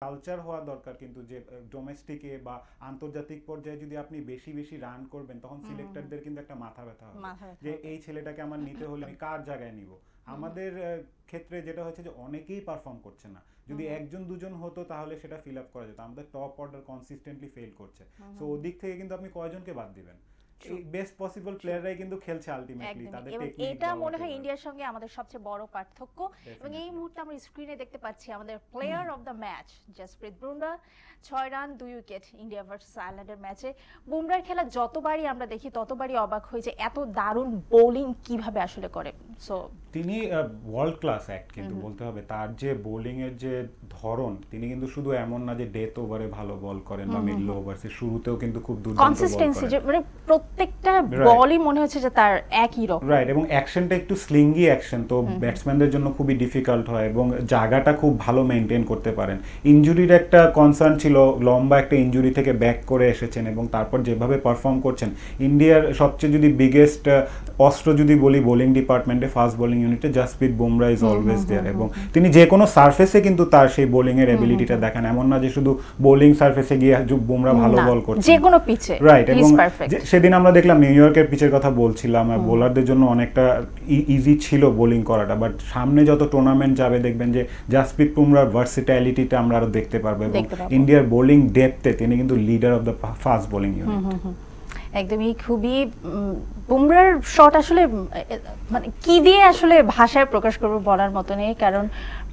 Culture হওয়া দরকার কিন্তু যে ডোমেস্টিকে বা আন্তর্জাতিক পর্যায়ে যদি আপনি বেশি বেশি রান করবেন তখন সিলেক্টরদের কিন্তু একটা মাথা ব্যথা হবে যে এই ছেলেটাকে আমার নিতে হলে আমি কার জায়গায় নিব। আমাদের ক্ষেত্রে যেটা হচ্ছে যে অনেকেই পারফর্ম করছে না, যদি একজন দুজন হতো তাহলে সেটা ফিল আপ করা যেত। আমাদের টপ অর্ডার কনসিস্টেন্টলি ফেল করছে, সো ওদিক থেকে কিন্তু আপনি কয়জনকে বাদ দিবেন? বেস্ট পসিবল প্লেয়াররাই কিন্তু খেলছে আলটিমেটলি, তাদের টেকনিক। এটা মনে হয় ইন্ডিয়ার সঙ্গে আমাদের সবচেয়ে বড় পার্থক্য। এবং এই মুহূর্তে আমরা স্ক্রিনে দেখতে পাচ্ছি আমাদের player of the match Jasprit Bumrah, 6 run 2 wicket India versus আয়ারল্যান্ডের ম্যাচে। বুমরার খেলা যতবারই আমরা দেখি ততবারই অবাক হই যে এত দারুণ বোলিং কিভাবে আসলে করে। সো তিনি ওয়ার্ল্ড ক্লাস অ্যাক্ট কিন্তু বলতে হবে, তার যে বোলিং এর যে ধরন, তিনি কিন্তু শুধু এমন না যে ডেথ ওভারে ভালো বল করেন বা মিডল ওভারসে, শুরুতেও কিন্তু খুব দুর্দান্ত বল করেন। কনসিস্টেন্সি যে মানে প্রত্যেকটা বলই মনে হচ্ছে যে তার একই রকম, রাইট। এবং অ্যাকশনটা একটু স্লিঙ্গি অ্যাকশন, তো ব্যাটসম্যানদের জন্য খুবই ডিফিকাল্ট হয় এবং জায়গাটা খুব ভালো মেইনটেইন করতে পারেন। ইনজুরির একটা কনসার্ন ছিল, লম্বা একটা ইনজুরি থেকে ব্যাক করে এসেছেন এবং তারপর যেভাবে পারফর্ম করছেন, ইন্ডিয়ার সবচেয়ে যদি বিগেস্ট অস্ত্র যদি বলি বোলিং ডিপার্টমেন্টে, ফাস্ট বোলিং ইউনিটে, Jasprit Bumrah is always there. এবং তিনি যে কোনো সারফেসে কিন্তু তার সেই বোলিং এর এবিলিটিটা দেখান, এমন না যে শুধু বোলিং সারফেসে গিয়ে বুমরা ভালো বল করছে, যে কোনো পিচে, রাইট। এবং সেদিন আমরা দেখলাম নিউ ইয়র্কের পিচের কথা বলছিলাম, বোলারদের জন্য অনেকটা ইজি ছিল বোলিং করাটা, বাট সামনে যত টুর্নামেন্ট যাবে দেখবেন যে জসপ্রীত বুমরার ভার্সিটালিটিটা আমরা আরো দেখতে পারবো এবং ইন্ডিয়ার বোলিং ডেপথে তিনি কিন্তু leader of the fast bowling unit. একদমই খুবই বুমরার শট আসলে মানে কি দিয়ে আসলে ভাষায় প্রকাশ করব বলার মতো নেই। কারণ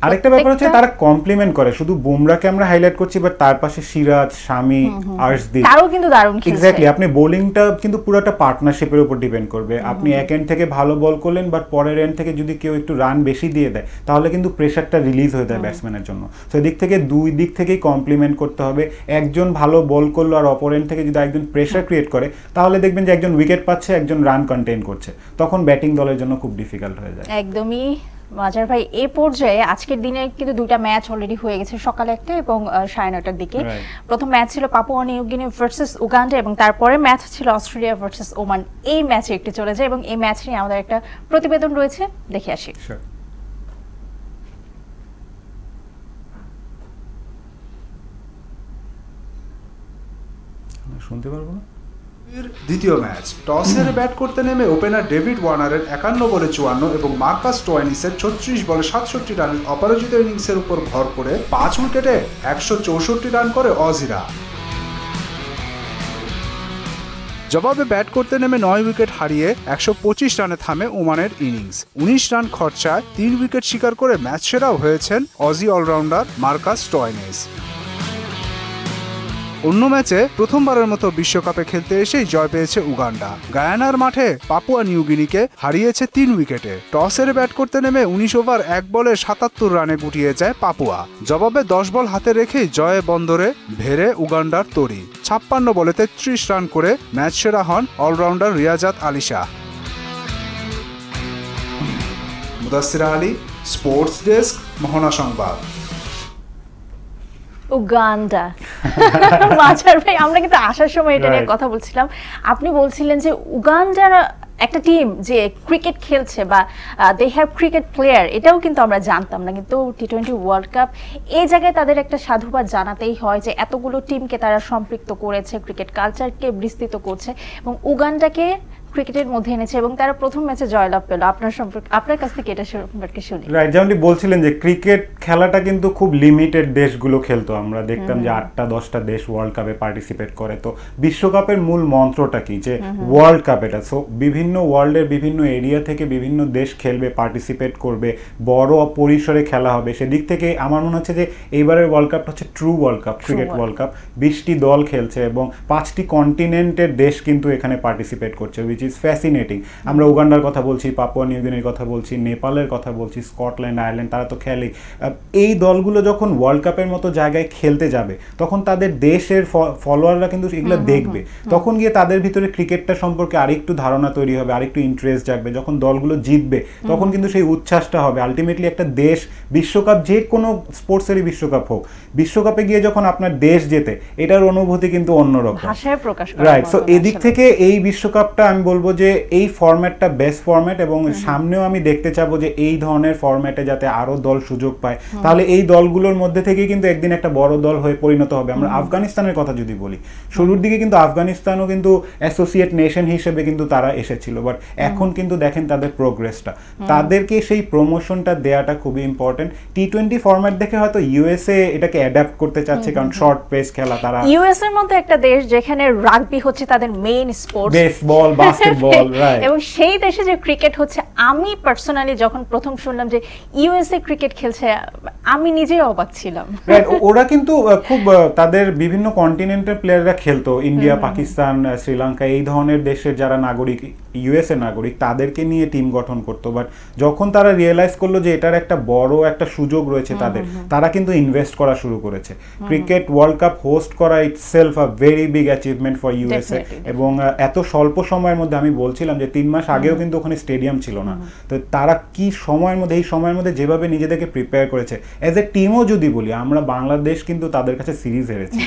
আরেকটা ব্যাপার হচ্ছে তারা কমপ্লিমেন্ট করে, শুধু বুমরাকে আমরা হাইলাইট করছি বাট তার পাশে সিরাজ, শামি, আর্শদীপ তারও কিন্তু দারুণ খেলছে। এক্স্যাক্টলি, আপনি বোলিংটা কিন্তু পুরোটা পার্টনারশিপের উপর ডিপেন্ড করবে। আপনি এক এন্ড থেকে ভালো বল করলেন বাট পরের এন্ড থেকে যদি কেউ একটু রান বেশি দিয়ে দেয় তাহলে কিন্তু প্রেসারটা রিলিজ হয়ে যায় ব্যাটসম্যানের জন্য। সো এদিক থেকে দুই দিক থেকেই কমপ্লিমেন্ট করতে হবে। একজন ভালো বল করলো আর অপর এন্ড থেকে যদি একজন প্রেসার ক্রিয়েট করে তাহলে দেখবেন যে একজন উইকেট পাচ্ছে, একজন রান কন্টেইন করছে, তখন ব্যাটিং দলের জন্য খুব ডিফিকাল্ট হয়ে যায়। একদমই মাজার ভাই, এই পর্যায়ে আজকের দিনে কিন্তু দুইটা ম্যাচ অলরেডি হয়ে গেছে, সকালে একটা এবং 9:30টার দিকে। প্রথম ম্যাচ ছিল Papua New Guinea versus Uganda এবং তারপরে ম্যাচ ছিল অস্ট্রেলিয়া ভার্সেস ওমান। এই ম্যাচে একটু চলে যায় এবং এই ম্যাচ নিয়ে আমাদের একটা প্রতিবেদন রয়েছে, দেখে আসি। শুনতে পারবো না। দ্বিতীয় ম্যাচ টসের ব্যাট করতে নেমে ওপেনার ডেভিড ওয়ার্নারের 51 বলে 54 এবং মার্কাস স্টোয়াইনিসের 36 বলে 67 রানের অপরাজিত ইনিংসের উপর ভর করে 5 উইকেটে 164 রান করে অজিরা। জবাবে ব্যাট করতে নেমে 9 উইকেট হারিয়ে 125 রানে থামে ওমানের ইনিংস। 19 রান খরচায় 3 উইকেট শিকার করে ম্যাচ সেরাও হয়েছেন অজি অলরাউন্ডার মার্কাস স্টোয়াইনিস। অন্য ম্যাচে প্রথমবারের মতো বিশ্বকাপে খেলতে এসেই জয় পেয়েছে উগান্ডা। গায়ানার মাঠে পাপুয়া নিউ গিনিকে হারিয়েছে 3 উইকেটে। টসের ব্যাট করতে নেমে 19 ওভার 1 বলে 77 রানে গুটিয়ে যায় পাপুয়া। জবাবে 10 বল হাতে রেখেই জয়ে বন্দরে ভেড়ে উগান্ডার তরি। 56 বলে 33 রান করে ম্যাচ সেরা হন allrounder Riazat Ali Shah. Mudassira Ali, sports desk, Mohona সংবাদ। উগান্ডা। মাঝার ভাই, আমরা কিন্তু আসার সময় এটা নিয়ে কথা বলছিলাম, আপনি বলছিলেন যে উগান্ডার একটা টিম যে ক্রিকেট খেলছে বা দে হ্যাভ ক্রিকেট প্লেয়ার, এটাও কিন্তু আমরা জানতাম না। কিন্তু টি-20 ওয়ার্ল্ড কাপ এই জায়গায় তাদের একটা সাধুবাদ জানাতেই হয় যে এতগুলো টিমকে তারা সম্পৃক্ত করেছে, ক্রিকেট কালচারকে বিস্তৃত করছে এবং উগান্ডাকে ক্রিকেটের মধ্যে এনেছে এবং তারা প্রথম ম্যাচে জয়লাভ পেল। আপনার কাছ থেকে এটা সম্পর্কে শুনি। রাইট, যেমনটি বলছিলেন যে ক্রিকেট খেলাটা কিন্তু খুব লিমিটেড দেশগুলো খেলতো, আমরা দেখতাম যে 8টা-10টা দেশ ওয়ার্ল্ড কাপে পার্টিসিপেট করে। তো বিশ্বকাপের মূল মন্ত্রটা কি, যে ওয়ার্ল্ড কাপ, এটা সো বিভিন্ন ওয়ার্ল্ডের বিভিন্ন এরিয়া থেকে বিভিন্ন দেশ খেলবে, পার্টিসিপেট করবে, বড় পরিসরে খেলা হবে। সেদিক থেকে আমার মনে হচ্ছে যে এইবারের ওয়ার্ল্ড কাপটা হচ্ছে true world cup, cricket world cup. 20টি দল খেলছে এবং 5টি কন্টিনেন্টের দেশ কিন্তু এখানে পার্টিসিপেট করছে, উইচ ইজ ফ্যাসিনেটিং। আমরা উগান্ডার কথা বলছি, পাপুয়া নিউ গিনির কথা বলছি, নেপালের কথা বলছি, স্কটল্যান্ড, আয়ারল্যান্ড, তারা তো খেলেই। এই দলগুলো যখন ওয়ার্ল্ড কাপের মতো জায়গায় খেলতে যাবে তখন তাদের দেশের ফলোয়াররা কিন্তু এগুলো দেখবে, তখন গিয়ে তাদের ভিতরে ক্রিকেটটা সম্পর্কে আরেকটু ধারণা তৈরি হবে, আরেকটু ইন্টারেস্ট জাগবে। যখন দলগুলো জিতবে তখন কিন্তু সেই উচ্ছ্বাসটা হবে। আলটিমেটলি একটা দেশ বিশ্বকাপ, যে কোনো স্পোর্টসেরই বিশ্বকাপ হোক, বিশ্বকাপে গিয়ে যখন আপনার দেশ জেতে, এটার অনুভূতি কিন্তু অন্যরকম, ভাষায় প্রকাশ করা, রাইট। সো এদিক থেকে এই বিশ্বকাপটা আমি বলবো যে এই ফরম্যাটটা বেস্ট ফরম্যাট, এবং সামনেও আমি দেখতে চাবো যে এই ধরনের ফরম্যাটে যাতে আরো দল সুযোগ পায়, তাহলে এই দলগুলোর মধ্যে থেকে কিন্তু একদিন একটা বড় দল হয়ে পরিণত হবে। আমরা আফগানিস্তানের কথা যদি বলি, শুরুর দিকে কিন্তু আফগানিস্তানও কিন্তু অ্যাসোসিয়েট নেশন হিসেবে কিন্তু তারা এসেছিল, বাট এখন কিন্তু দেখেন তাদের প্রোগ্রেসটা, তাদেরকে সেই প্রমোশনটা দেওয়াটা খুবই ইম্পর্টেন্ট। টি-20 ফরম্যাট দেখে হয়তো ইউএসএ এটাকে অ্যাডাপ্ট করতে চাচ্ছে, কারণ শর্ট পেস খেলা, তারা ইউএস এর মতো একটা দেশ যেখানে রাগবি হচ্ছে তাদের main sports, baseball, basketball, right, এবং সেই দেশে যে ক্রিকেট হচ্ছে, আমি পার্সোনালি যখন প্রথম শুনলাম যে ইউএসএ ক্রিকেট খেলছে, আমি নিজেই অবাক ছিলাম। রাইট, ওরা কিন্তু খুব তাদের বিভিন্ন কন্টিনেন্টের প্লেয়াররা খেলতো, ইন্ডিয়া, পাকিস্তান, শ্রীলঙ্কা, এই ধরনের দেশের যারা নাগরিক, ইউএসএ নাগরিক, তাদেরকে নিয়ে টিম গঠন করতো। বাট যখন তারা রিয়েলাইজ করলো যে এটার একটা বড় একটা সুযোগ রয়েছে তাদের, তারা কিন্তু ইনভেস্ট করা শুরু করেছে। ক্রিকেট ওয়ার্ল্ড কাপ হোস্ট করা itself a very big achievement for USA, এবং এত স্বল্প সময়ের মধ্যে, আমি বলছিলাম যে 3 মাস আগেও কিন্তু ওখানে স্টেডিয়াম ছিল না, তো তারা কি সময়ের মধ্যে, এই সময়ের মধ্যে যেভাবে নিজেদেরকে প্রিপেয়ার করেছে, অ্যাজ এ টিমও যদি বলি, আমরা বাংলাদেশ কিন্তু তাদের কাছে সিরিজ হেরেছি।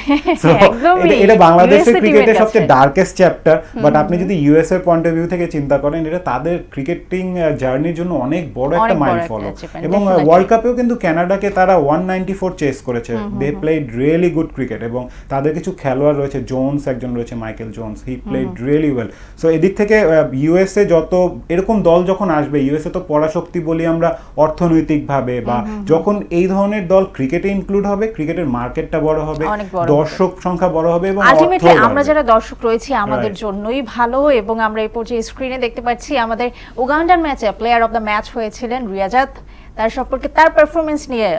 এটা বাংলাদেশের ক্রিকেটের সবচেয়ে ডার্কেস্ট চ্যাপ্টার, বাট আপনি যদি ইউএস এর পয়েন্ট অফ ভিউ থেকে চিন্তা করেন, এটা তাদের ক্রিকেটিং জার্নির জন্য অনেক বড় একটা মাইলফলক। এবং ওয়ার্ল্ড কাপেও কিন্তু কানাডাকে তারা 194 চেস করেছে। They played really good cricket, এবং তাদের কিছু খেলোয়াড় রয়েছে, জোনস একজন রয়েছে, Michael Jones, he played really well. So এদিক থেকে ইউএসএ যত এরকম দল যখন আসবে, ইউএসএ তো পরাশক্তি বলি আমরা অর্থনৈতিকভাবে, বা যখন এই ধরনের দল ক্রিকেটে ইনক্লুড হবে, ক্রিকেটের মার্কেটটা বড় হবে, দর্শক সংখ্যা বড় হবে, এবং আলটিমেটলি আমরা যারা দর্শক রয়েছি আমাদের জন্যই ভালো। এবং আমরা এই পর্যায়ে স্ক্রিনে দেখতে পাচ্ছি আমাদের উগান্ডার ম্যাচে প্লেয়ার অফ দ্য ম্যাচ হয়েছিলেন রিয়াজাত। তার সম্পর্কে, তার পারফরমেন্স নিয়ে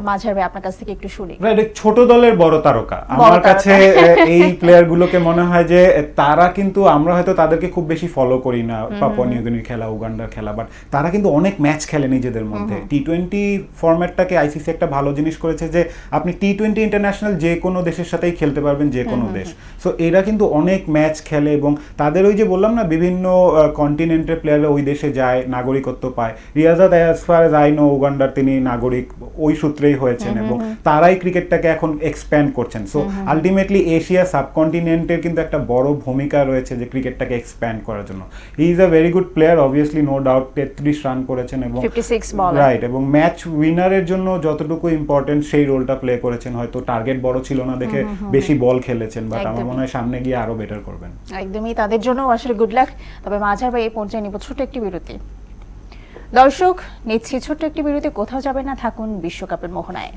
মাঝার ভাই আপনার কাছ থেকে একটু শুনি। ছোট দলের বড় তারকা, আমার কাছে এই প্লেয়ারগুলোকে মনে হয় যে তারা কিন্তু, আমরা হয়তো তাদেরকে খুব বেশি ফলো করি না, পাপুয়া নিউ গিনির খেলা, উগান্ডার খেলা, বাট তারা কিন্তু অনেক ম্যাচ খেলে নিজেদের মধ্যে। টি-20 ফরম্যাটটাকে আইসিসি একটা ভালো জিনিস করেছে যে আপনি টি-20 ইন্টারন্যাশনাল যে কোনো দেশের সাথেই খেলতে পারবেন, যে কোনো দেশ। সো এরা কিন্তু অনেক ম্যাচ খেলে, এবং তাদের ওই যে বললাম না, বিভিন্ন কন্টিনেন্টের প্লেয়াররা ওই দেশে যায়, নাগরিকত্ব পায়। Riazat, as far as I know, উগান্ডার তিনি নাগরিক ওই সূত্রে হয়েছেন, এবং তারাই ক্রিকেটটাকে এখন এক্সপ্যান্ড করছেন। সো আলটিমেটলি এশিয়া সাবকন্টিনেন্টের কিন্তু একটা বড় ভূমিকা রয়েছে যে ক্রিকেটটাকে এক্সপ্যান্ড করার জন্য। He is a very good player, obviously, no doubt. 33 run করেছেন, এবং 56 বল, রাইট, এবং ম্যাচ উইনারের জন্য যতটুকু ইম্পর্টেন্ট সেই রোলটা প্লে করেছেন। হয়তো টার্গেট বড় ছিল না দেখে বেশি বল খেলেছেন, বাট আমার মনে হয় সামনে গিয়ে আরো বেটার করবেন। একদমই, তাদের জন্য আসলে গুড লাক। তবে মাঝার ভাই এই পর্যায়ে নিব ছোট একটি বিরতি। দর্শক, নিচ্ছি ছোট্ট একটি বিরতি, কোথাও যাবে না, থাকুন বিশ্বকাপের মোহনায়।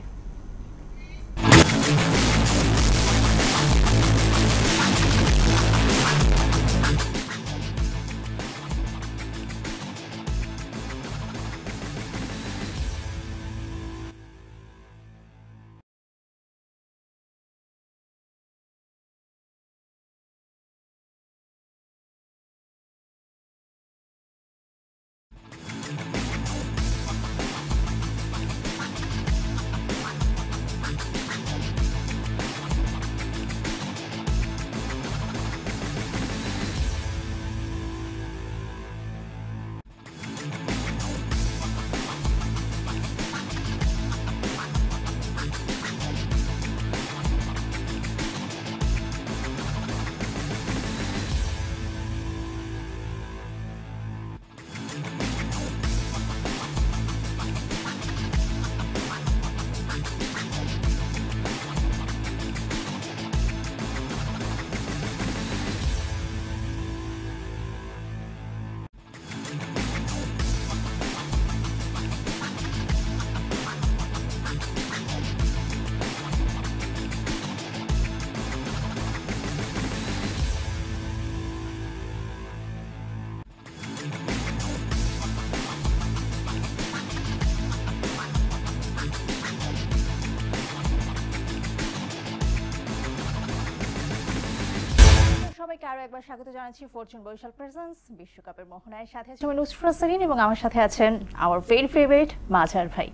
সবাইকে আরো একবার স্বাগত জানাচ্ছি ফরচুন বরিশাল প্রেজেন্স বিশ্বকাপের মোহনায়। সাথে আছেন নুসরাত সারিন, এবং আমার সাথে আছেন আওয়ার ভেরি ফেভারিট মাঝার ভাই।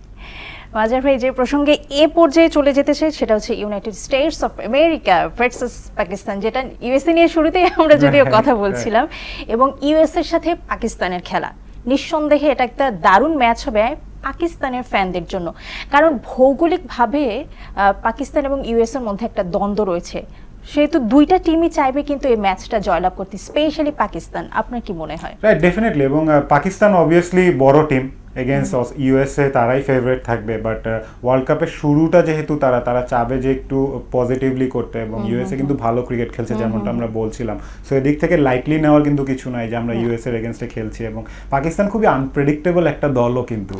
মাঝার ভাই, যে প্রসঙ্গে এ পর্যায়ে চলে যেতে চাই সেটা হচ্ছে United states of America versus Pakistan, যেটা ইউএসএ নিয়ে শুরুতেই আমরা যদিও কথা বলছিলাম, এবং ইউএসএ এর সাথে পাকিস্তানের খেলা। নিঃসন্দেহে এটা একটা দারুণ ম্যাচ হবে পাকিস্তানের ফ্যানদের জন্য, কারণ ভৌগোলিকভাবে পাকিস্তান এবং ইউএসএর মধ্যে একটা দ্বন্দ্ব রয়েছে। সেহেতু দুইটা টিমই চাইবে কিন্তু এই ম্যাচটা জয়লাভ করতে, স্পেশালি পাকিস্তান। আপনার কি মনে হয়? Right, definitely. এবং পাকিস্তান অবভিয়াসলি বড় টিম এগেইনস্ট ইউএসএ, তারাই ফেভারিট থাকবে। বাট ওয়ার্ল্ড কাপের শুরুটা যেহেতু তারা চাবে যে একটু পজিটিভলি করতে, এবং ইউএসএ কিন্তু ভালো ক্রিকেট খেলছে যেমনটা আমরা বলছিলাম। সো এদিক থেকে লাইটলি নেওয়ার কিন্তু কিছু নাই যে আমরা ইউএসএ এর এগেইনস্টে খেলছি। এবং পাকিস্তান খুবই আনপ্রেডিক্টেবল একটা দলও কিন্তু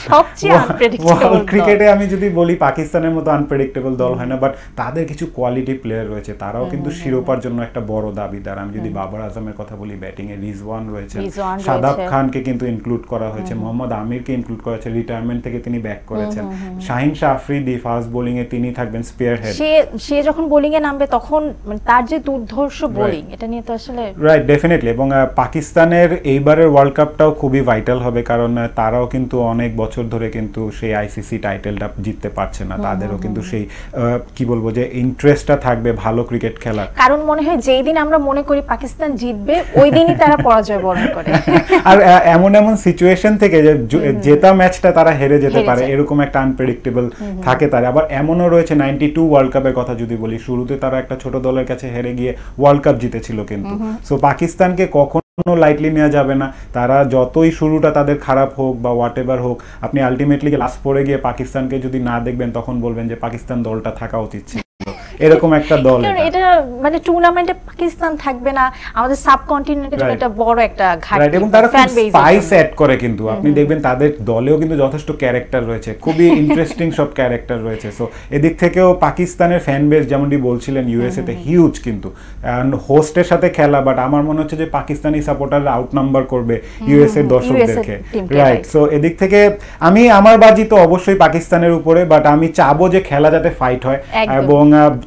সবচেয়ে আনপ্রেডিক্টেবল ক্রিকেটে আমি যদি বলি পাকিস্তানের মতো আনপ্রেডিক্টেবল দল হয় না, বাট তাদের কিছু কোয়ালিটি প্লেয়ার রয়েছে, তারাও কিন্তু শিরোপার জন্য একটা বড় দাবিদার। আমি যদি বাবর আজমের কথা বলি, ব্যাটিং এ রিজওয়ান রয়েছে, শাদাব খানকে কিন্তু ইনক্লুড করা হয়েছে, মোহাম্মদ আমিরকে ইনক্লুড করা হয়েছে, রিটায়ারমেন্ট থেকে তিনি ব্যাক করেছেন, শাহিন শাহ আফ্রিদি ফাস্ট বোলিং এ তিনি থাকবেন স্পেয়ার হেড। সে যখন বোলিং এ নামবে তখন তার যে দুর্ধর্ষ বোলিং, এটা নিয়ে তো আসলে রাইট, ডেফিনেটলি। এবং পাকিস্তানের এইবারের ওয়ার্ল্ড কাপটাও খুবই ভাইটাল হবে, কারণ তারাও কিন্তু অনেক বছর ধরে কিন্তু সেই আইসিসি টাইটেলটা জিততে পারছে না। তাদেরও কিন্তু সেই কি বলবো যে ইন্টারেস্টটা থাকবে ভালো ক্রিকেট খেলার। কারণ মনে হয় যেই দিন আমরা মনে করি পাকিস্তান জিতবে, ওই দিনই তারা পরাজয় বরণ করে। আর এমন সিচুয়েশন থেকে যে জেতা ম্যাচটা তারা হেরে যেতে পারে, এরকম একটা আনপ্রেডিক্টেবল থাকে তারা। আবার এমনও রয়েছে 92 ওয়ার্ল্ড কাপের কথা যদি বলি, শুরুতে তারা একটা ছোট দলের কাছে হেরে গিয়ে ওয়ার্ল্ড কাপ জিতেছিল কিন্তু। সো পাকিস্তানকে কখনো লাইটলি নেওয়া যাবে না। তারা যতই শুরুটা তাদের খারাপ হোক বা হোয়াট এভার হোক, আপনি আলটিমেটলি লাস্ট পরে গিয়ে পাকিস্তানকে যদি না দেখবেন, তখন বলবেন যে পাকিস্তান দলটা থাকা উচিত ছিল। এরকম একটা দল এটা মানে টুর্নামেন্টে পাকিস্তান থাকবে না, আমাদের সাবকন্টিনেন্টের জন্য একটা বড় একটা ঘাটতি। এবং তারা খুব স্পাইস অ্যাড করে কিন্তু, আপনি দেখবেন তাদের দলেও কিন্তু যথেষ্ট ক্যারেক্টার রয়েছে, খুবই ইন্টারেস্টিং সব ক্যারেক্টার রয়েছে। সো এদিক থেকেও পাকিস্তানের ফ্যান বেস যেমনটি বলছিলেন ইউএসএ তে হিউজ কিন্তু, হোস্টের সাথে খেলা। বাট আমার মনে হচ্ছে যে পাকিস্তানি সাপোর্টাররা আউট নাম্বার করবে ইউএসএ এর দর্শকদেরকে। রাইট, সো এদিক থেকে আমার বাজি তো অবশ্যই পাকিস্তানের উপরে, বাট আমি চাবো যে খেলা যাতে ফাইট হয়। এবং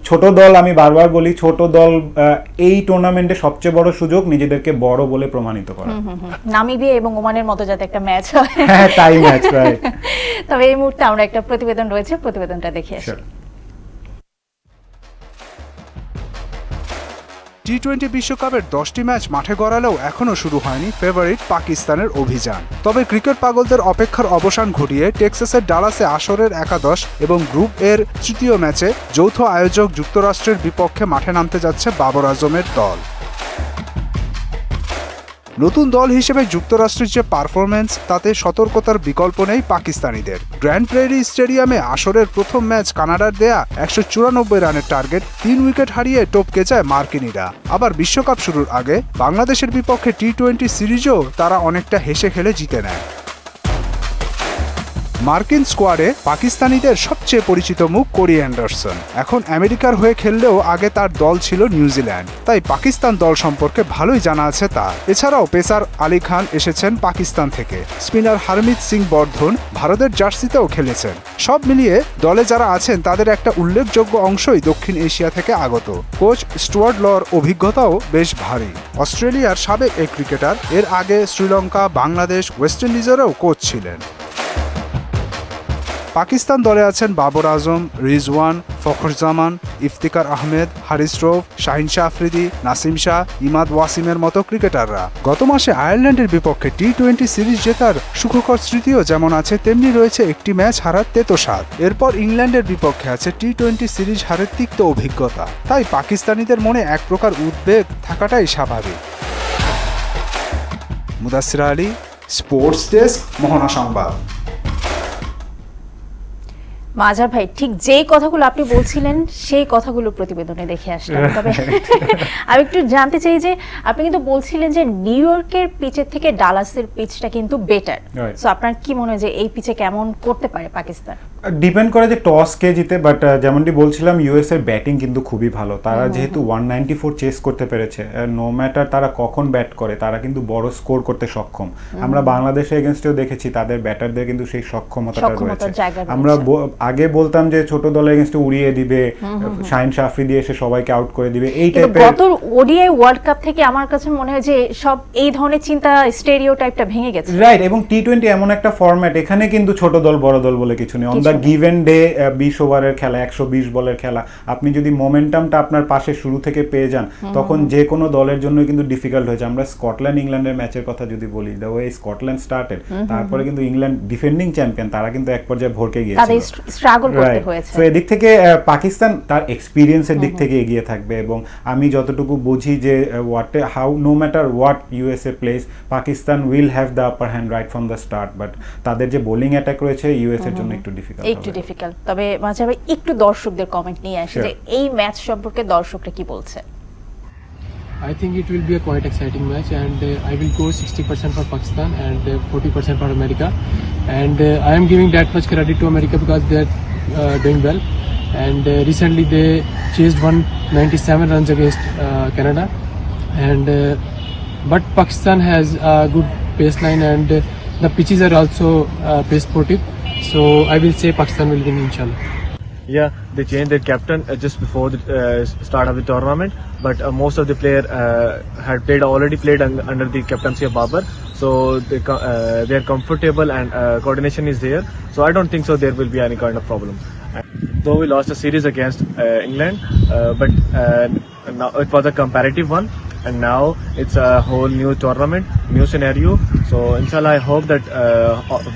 ছোট দল, আমি বারবার বলি, ছোট দল এই টুর্নামেন্টে সবচেয়ে বড় সুযোগ নিজেদেরকে বড় বলে প্রমাণিত করা। নামিবিয়া এবং ওমানের মতো যাতে একটা ম্যাচ হয়। হ্যাঁ, তাই ম্যাচ, রাইট। তবে এই মুহূর্তে আমরা একটা প্রতিবেদন রয়েছে, প্রতিবেদনটা দেখে আসি। টি-20 বিশ্বকাপের 10টি ম্যাচ মাঠে গড়ালেও এখনও শুরু হয়নি ফেভারিট পাকিস্তানের অভিযান। তবে ক্রিকেট পাগলদের অপেক্ষার অবসান ঘটিয়ে টেক্সাসের ডালাসে আসরের একাদশ এবং গ্রুপ এর তৃতীয় ম্যাচে যৌথ আয়োজক যুক্তরাষ্ট্রের বিপক্ষে মাঠে নামতে যাচ্ছে বাবর আজমের দল। নতুন দল হিসেবে যুক্তরাষ্ট্রের যে পারফরম্যান্স, তাতে সতর্কতার বিকল্প নেই পাকিস্তানিদের। গ্র্যান্ড প্রেরি স্টেডিয়ামে আসরের প্রথম ম্যাচ কানাডার দেয়া 194 রানের টার্গেট 3 উইকেট হারিয়ে টপকে যায় মার্কিনিরা। আবার বিশ্বকাপ শুরুর আগে বাংলাদেশের বিপক্ষে টি-20 সিরিজও তারা অনেকটা হেসে খেলে জিতে নেয়। মার্কিন স্কোয়াডে পাকিস্তানিদের সবচেয়ে পরিচিত মুখ কোরি অ্যান্ডারসন। এখন আমেরিকার হয়ে খেললেও আগে তার দল ছিল নিউজিল্যান্ড, তাই পাকিস্তান দল সম্পর্কে ভালোই জানা আছে তার। এছাড়াও পেসার আলী খান এসেছেন পাকিস্তান থেকে, স্পিনার হারমিত সিং বর্ধন ভারতের জার্সিতেও খেলেছেন। সব মিলিয়ে দলে যারা আছেন তাদের একটা উল্লেখযোগ্য অংশই দক্ষিণ এশিয়া থেকে আগত। কোচ স্টুয়ার্ট লর অভিজ্ঞতাও বেশ ভারী। অস্ট্রেলিয়ার সাবেক এই ক্রিকেটার এর আগে শ্রীলঙ্কা, বাংলাদেশ, ওয়েস্ট ইন্ডিজেরও কোচ ছিলেন। পাকিস্তান দলে আছেন বাবর আজম, রিজওয়ান, ফখরুজ্জামান, ইফতিকার আহমেদ, হারিস রৌফ, শাহিন শাহ আফ্রিদি, নাসিম শাহ, ইমাদ ওয়াসিমের মতো ক্রিকেটাররা। গত মাসে আয়ারল্যান্ডের বিপক্ষে টি-20 সিরিজ জেতার সুখকর স্মৃতিও যেমন আছে, তেমনি রয়েছে একটি ম্যাচ হারার তেতো স্বাদ। এরপর ইংল্যান্ডের বিপক্ষে আছে টি-20 সিরিজ হারের তিক্ত অভিজ্ঞতা। তাই পাকিস্তানিদের মনে এক প্রকার উদ্বেগ থাকাটাই স্বাভাবিক। মুদাসির আলী, স্পোর্টস ডেস্ক, মোহনা সংবাদ। মাজার ভাই, ঠিক যেই কথাগুলো আপনি বলছিলেন সেই কথাগুলো প্রতিবেদনে দেখে আসলাম। তবে আমি একটু জানতে চাই যে আপনি কিন্তু বলছিলেন যে নিউ ইয়র্কের পিচের থেকে ডালাসের পিচটা কিন্তু বেটার। সো আপনার কি মনে হয় যে এই পিচে কেমন করতে পারে পাকিস্তান? ডিপেন্ড করে যে টস কে জিতে, বাট যেমনটি বলছিলাম ইউএস এর ব্যাটিং কিন্তু খুবই ভালো। তারা যেহেতু 194 চেস করতে পেরেছে, নো ম্যাটার তারা কখন ব্যাট করে, তারা কিন্তু বড় স্কোর করতে সক্ষম। আমরা বাংলাদেশের এগেইনস্টেও দেখেছি তাদের ব্যাটারদের কিন্তু সেই সক্ষমতাটা রয়েছে। আমরা আগে বলতাম যে ছোট দলের এগেইনস্টে উড়িয়ে দিবে, শাহিন শাহ আফ্রিদি এসে সবাইকে আউট করে দিবে, এই টাইপের। গত ওডিআই ওয়ার্ল্ড কাপ থেকে আমার কাছে মনে হয় যে সব এই ধরনের চিন্তা, স্টেরিওটাইপটা ভেঙে গেছে। রাইট, এবং টি-20 এমন একটা ফরম্যাট, এখানে কিন্তু ছোট দল বড় দল বলে কিছু নেই। On the the given day 20 ওভারের খেলা, 120 বলের খেলা, আপনি যদি মোমেন্টামটা আপনার পাশে শুরু থেকে পেয়ে যান তখন যে কোনো দলের জন্য কিন্তু ডিফিকাল্ট হয়েছে। আমরা স্কটল্যান্ড ইংল্যান্ডের ম্যাচের কথা যদি বলি, দ্য ওয়ে স্কটল্যান্ড স্টার্টেড, তারপরে কিন্তু ইংল্যান্ড ডিফেন্ডিং চ্যাম্পিয়ন, তারা কিন্তু এক পর্যায়ে ভরকে গিয়েছিল, তাদের স্ট্রাগল করতে হয়েছে। সো এদিক থেকে পাকিস্তান তার এক্সপেরিয়েন্সের দিক থেকে এগিয়ে থাকবে, এবং আমি যতটুকু বুঝি যে how no matter what USA plays, Pakistan will have the upper hand right from the start, but তাদের যে বোলিং অ্যাটাক রয়েছে ইউএস এর জন্য একটু ডিফিকাল্ট। তবে মাঝে ভাই একটু দর্শকদের কমেন্ট নিয়ে আসে যে এই ম্যাচ সম্পর্কে দর্শকরা কি বলছে। I think it will be a quite exciting match, and I will go 60% for Pakistan and 40% for America, and I am giving that much credit to America because they are doing well, and recently they chased 197 runs against Canada, and but Pakistan has a good baseline, and the pitches are also pace sportive, so I will say Pakistan will win, inshallah. Yeah, they changed their captain just before the start of the tournament, but most of the player had already played under the captaincy of Babar, so they are comfortable, and coordination is there, so I don't think so there will be any kind of problem. Though we lost a series against England, but now it was a comparative one, and now it's a whole new tournament, new scenario, so inshallah I hope that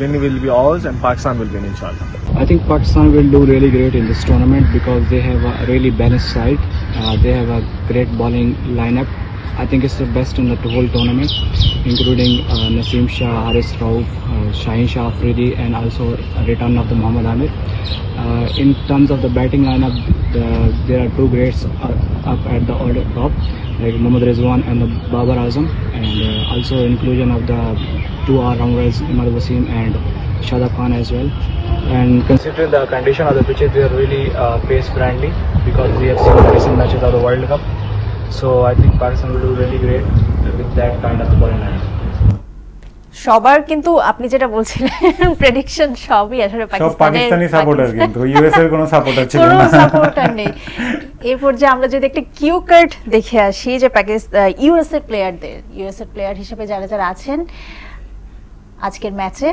win will be ours and Pakistan will win, inshallah. I think Pakistan will do really great in this tournament because they have a really balanced side. They have a great bowling lineup. I think it's the best in the whole tournament, including Naseem Shah, Haris Rauf, Shaheen Shah Afridi, and also a return of the Mohammad Amir. In terms of the batting lineup, there are two greats up at the order top, like Mohammad Rizwan and the Babar Azam, and also inclusion of the two all-rounders Imad Wasim and Shadab Khan as well. And considering the condition of the pitches, they are really pace friendly because we have seen recent matches of the World Cup. So I think Pakistan will do really great with that kind of bowling lineup. সবার কিন্তু আপনি যেটা বলছিলেন prediction সবই আসলে Pakistani supporter, কিন্তু US এর কোনো সাপোর্টার ছিল না, কোনো সাপোর্টার নেই। এরপর যে আমরা যদি একটা কিউ কার্ড দেখে আসি যে ইউএসএ প্লেয়ার হিসেবে যারা যারা আছেন আজকের ম্যাচে,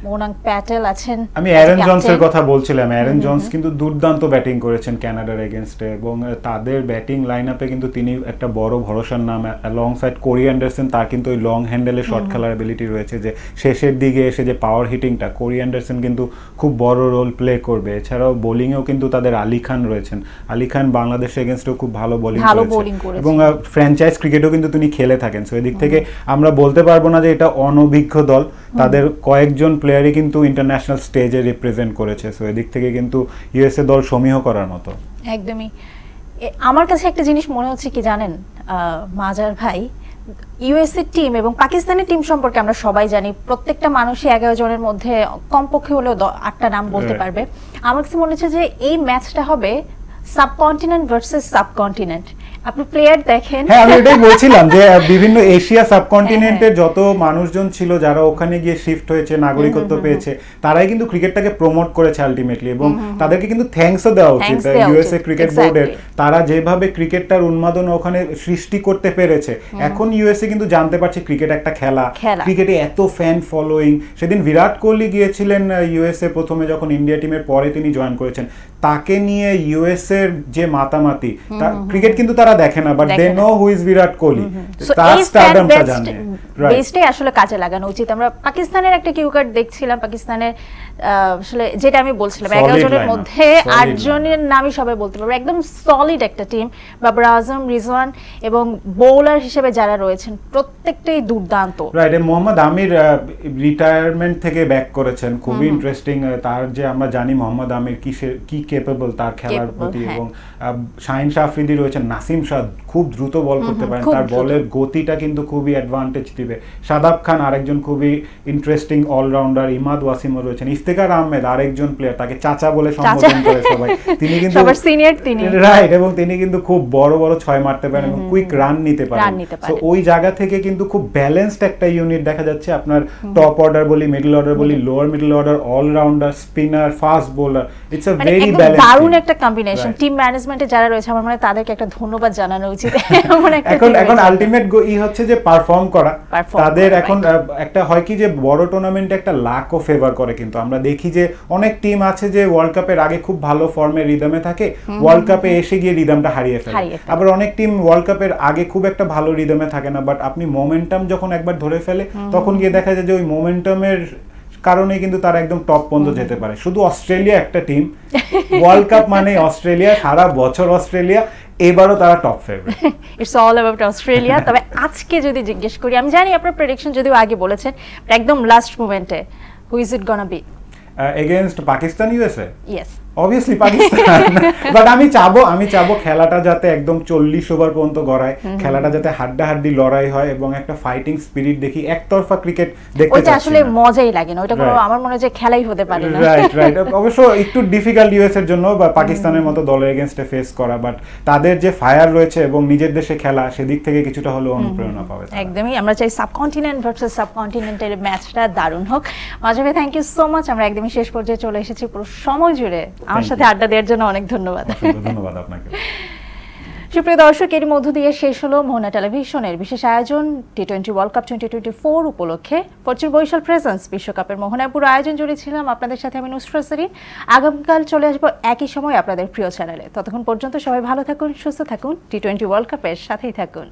মোনাঙ্ক প্যাটেল আছেন, আমি অ্যারন জনসের কথা বলছিলাম। অ্যারন জনস কিন্তু দুর্দান্ত ব্যাটিং করেছেন কানাডার এগেইনস্টে, এবং তাদের ব্যাটিং লাইনআপে কিন্তু তিনি একটা বড় ভরসার নাম, অ্যালং সাইড কোরি অ্যান্ডারসন। তার কিন্তু ওই লং হ্যান্ডেলে শট খেলার এবিলিটি রয়েছে, যে শেষের দিকে এসে যে পাওয়ার হিটিংটা, কোরি অ্যান্ডারসন কিন্তু খুব বড় রোল প্লে করবে। এছাড়াও বোলিংয়েও কিন্তু তাদের আলী খান রয়েছেন। আলী খান বাংলাদেশ এগেইনস্টেও খুব ভালো বোলিং করেছে, এবং ফ্র্যাঞ্চাইজ ক্রিকেটও কিন্তু তিনি খেলে থাকেন। সো এদিক থেকে আমরা বলতে পারবো না যে এটা অনভিজ্ঞ দল, তাদের কয়েকজন প্লেয়ারই কিন্তু ইন্টারন্যাশনাল স্টেজে রিপ্রেজেন্ট করেছে। সো এদিক থেকে কিন্তু ইউএসএ দল সমীহ করার মতো। একদমই। আমার কাছে একটা জিনিস মনে হচ্ছে কি জানেন মাজার ভাই, ইউএসএ টিম এবং পাকিস্তানের টিম সম্পর্কে আমরা সবাই জানি, প্রত্যেকটা মানুষই 11 জনের মধ্যে কমপক্ষে হলেও 8টা নাম বলতে পারবে। আমার কাছে মনে হচ্ছে যে এই ম্যাচটা হবে সাবকন্টিনেন্ট ভার্সেস সাবকন্টিনেন্ট। আপনি প্লেয়ার দেখেন, হ্যাঁ আমি এটাই বলছিলাম যে বিভিন্ন এশিয়া সাবকন্টিনেন্টের যত মানুষজন ছিল যারা ওখানে গিয়ে শিফট হয়েছে, নাগরিকত্ব পেয়েছে, তারাই কিন্তু ক্রিকেটটাকে প্রমোট করেছে আলটিমেটলি, এবং তাদেরকে কিন্তু থ্যাঙ্কসও দেওয়া উচিত ইউএসএ ক্রিকেট বোর্ডের। তারা যেভাবে ক্রিকেটটার উন্মাদন ওখানে সৃষ্টি করতে পেরেছে, এখন ইউএসএ কিন্তু জানতে পারছে ক্রিকেট একটা খেলা, ক্রিকেটে এত ফ্যান ফলোয়িং। সেদিন বিরাট কোহলি গিয়েছিলেন ইউএসএ প্রথমে, যখন ইন্ডিয়া টিমের পরে তিনি জয়েন করেছেন, তাকে নিয়ে ইউএসএ এর যে মাতামাতি, ক্রিকেট কিন্তু তারা দেখে না, but they know who is Virat Kohli, তার স্টারডমটা জানে। বেসটাই আসলে কাজে লাগানো উচিত। আমরা পাকিস্তানের একটা কিউ কার্ড দেখছিলাম, পাকিস্তানের আসলে যেটা আমি বলছিলাম 11 জনের মধ্যে 8 জনের নামই সবাই বলতে পারবে, একদম সলিড একটা টিম। বাবর আজম, রিজওয়ান এবং বোলার হিসেবে যারা রয়েছেন প্রত্যেকটাই দুর্দান্ত। রাইট, মোহাম্মদ আমির রিটায়ারমেন্ট থেকে ব্যাক করেছেন, খুবই ইন্টারেস্টিং। তার যে আমরা জানি মোহাম্মদ আমির কি কেপেবল তার খেলার প্রতি, এবং শাহিন শাহ আফ্রিদি রয়েছেন, নাসিম শাহ খুব দ্রুত বল করতে পারেন, তার বলের গতিটা কিন্তু খুবই অ্যাডভান্টেজ দিবে। শাদাব খান আরেকজন খুবই ইন্টারেস্টিং অলরাউন্ডার, ইমাদ ওয়াসিমও রয়েছেন, ইফতেখার আহমেদ আরেকজন প্লেয়ার, তাকে চাচা বলে সম্বোধন করে সবাই, তিনি কিন্তু সবার সিনিয়র তিনি, রাইট, এবং তিনি কিন্তু খুব বড় বড় ছয় মারতে পারেন এবং কুইক রান নিতে পারেন। সো ওই জায়গা থেকে কিন্তু খুব ব্যালেন্সড একটা ইউনিট দেখা যাচ্ছে। আপনার টপ অর্ডার বলি, মিডল অর্ডার বলি, lower middle order, allrounder, spinner, fast bowler, it's a very দারুণ একটা কম্বিনেশন। টিম ম্যানেজমেন্টে যারা রয়েছে আমার মনে হয় তাদেরকে একটা ধন্যবাদ জানানো উচিত। এখন আলটিমেট ই হচ্ছে যে পারফর্ম করা। তাদের এখন একটা হয় কি যে বড় টুর্নামেন্টে একটা লাকও ফেভার করে, কিন্তু আমরা দেখি যে অনেক টিম আছে যে ওয়ার্ল্ড কাপের আগে খুব ভালো ফর্মে রিদমে থাকে, ওয়ার্ল্ড কাপে এসে গিয়ে রিদমটা হারিয়ে ফেলে। আবার অনেক টিম ওয়ার্ল্ড কাপের আগে খুব একটা ভালো রিদমে থাকে না, বাট আপনি মোমেন্টাম যখন একবার ধরে ফেলে তখন গিয়ে দেখা যায় যে ওই মোমেন্টামের কারণে কিন্তু তারা একদম টপ পর্যন্ত যেতে পারে। শুধু অস্ট্রেলিয়া একটা টিম, ওয়ার্ল্ড কাপ মানে অস্ট্রেলিয়া, সারা বছর অস্ট্রেলিয়া, এবারও তারা top favourite. It's all about Australia. তবে আজকে যদি জিজ্ঞেস করি, আমি জানি আপনার প্রেডিকশন যদিও আগে বলেছেন, একদম লাস্ট মোমেন্টে who is it gonna be? Against Pakistan USA? Yes, obviously Pakistan. But আমি চাবো খেলাটা যাতে একদম 40 ওভার পর্যন্ত গড়ায়, খেলাটা যাতে হাড্ডাহাড্ডি লড়াই হয় এবং একটা ফাইটিং স্পিরিট দেখি। একতরফা ক্রিকেট দেখতে ওইটা আসলে মজাই লাগে না, ওইটা কোনো আমার মনে হয় যে খেলাই হতে পারে না। রাইট। অবশ্য একটু ডিফিকাল্ট ইউএস এর জন্য বা পাকিস্তানের মতো দলের এগেইনস্টে ফেস করা, বাট তাদের যে ফায়ার রয়েছে এবং নিজের দেশে খেলা, সেদিক থেকে কিছুটা হলেও অনুপ্রেরণা পাবে। একদমই, আমরা চাই সাবকন্টিনেন্ট ভার্সেস সাবকন্টিনেন্টের ম্যাচটা দারুণ হোক। মাঝে থ্যাংক ইউ সো মাচ। আমরা একদমই শেষ পর্যায়ে চলে এসেছি, পুরো সময় জুড়ে আমার সাথে আড্ডা দেওয়ার জন্য অনেক ধন্যবাদ। ধন্যবাদ আপনাকে। সুপ্রিয় দর্শক, এর মধ্য দিয়ে শেষ হলো মোহনা টেলিভিশনের বিশেষ আয়োজন টি20 ওয়ার্ল্ড কাপ 2024 উপলক্ষে ফরচুন বরিশাল প্রেজেন্স বিশ্বকাপের মোহনায় পুরো আয়োজন জুড়ে ছিলাম আপনাদের সাথে আমি নুসরাত সেরিন। আগামীকাল চলে আসবো একই সময় আপনাদের প্রিয় চ্যানেলে। ততক্ষণ পর্যন্ত সবাই ভালো থাকুন, সুস্থ থাকুন, টি20 ওয়ার্ল্ড কাপের সাথেই থাকুন।